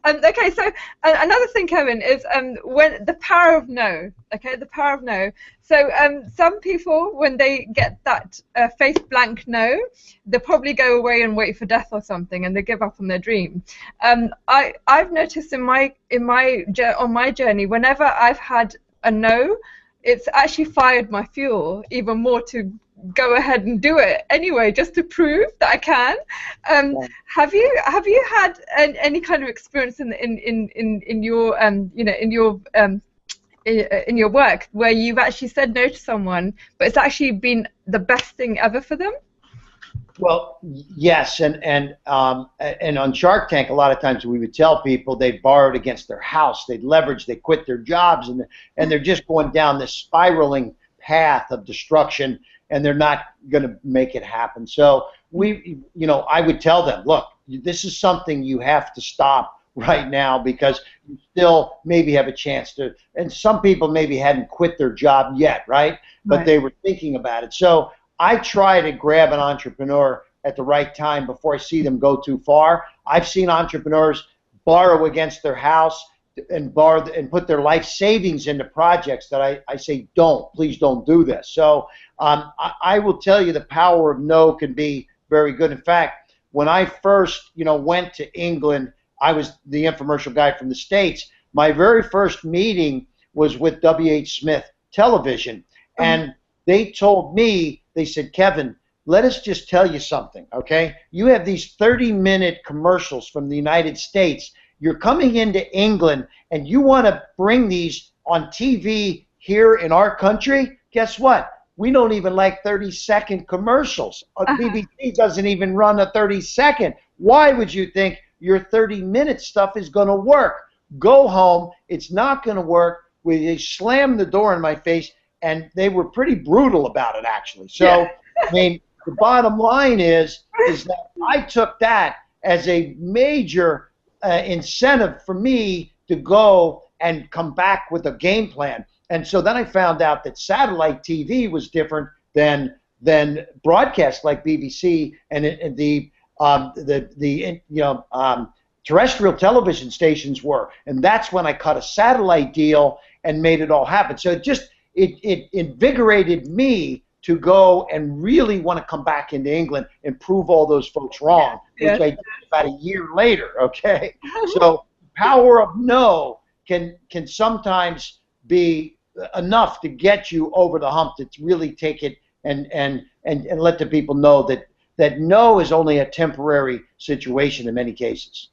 Okay, so another thing, Kevin, is when the power of no. Okay, the power of no. So some people, when they get that face blank no, they'll probably go away and wait for death or something, and they give up on their dream. I've noticed on my journey, whenever I've had a no, it's actually fired my fuel even more to go ahead and do it anyway, just to prove that I can. Have you had any kind of experience in your in your work where you've actually said no to someone, but it's actually been the best thing ever for them? Well, yes, and on Shark Tank, a lot of times we would tell people they borrowed against their house, they'd leverage, they quit their jobs, and they're just going down this spiraling path of destruction, and they're not going to make it happen. So I would tell them, look, this is something you have to stop right now, because you still maybe have a chance to, and some people maybe hadn't quit their job yet, right? But they were thinking about it. So I try to grab an entrepreneur at the right time before I see them go too far. I've seen entrepreneurs borrow against their house and put their life savings into projects that I say, please don't do this. So I will tell you, the power of no can be very good. In fact, when I first went to England, I was the infomercial guy from the States. My very first meeting was with W.H. Smith Television, and they told me, they said, Kevin, let us just tell you something, okay? You have these 30-minute commercials from the United States. You're coming into England, and you want to bring these on TV here in our country? Guess what? We don't even like 30-second commercials. BBC doesn't even run a 30-second. Why would you think your 30-minute stuff is going to work? Go home. It's not going to work. They slammed the door in my face, and they were pretty brutal about it, actually. So, I mean, the bottom line is that I took that as a major incentive for me to go and come back with a game plan. And so then I found out that satellite TV was different than broadcast like BBC and the terrestrial television stations were. And that's when I cut a satellite deal and made it all happen. So it invigorated me to go and really want to come back into England and prove all those folks wrong, which I did about a year later, okay? So power of no can sometimes be enough to get you over the hump, to really take it and let the people know that no is only a temporary situation in many cases.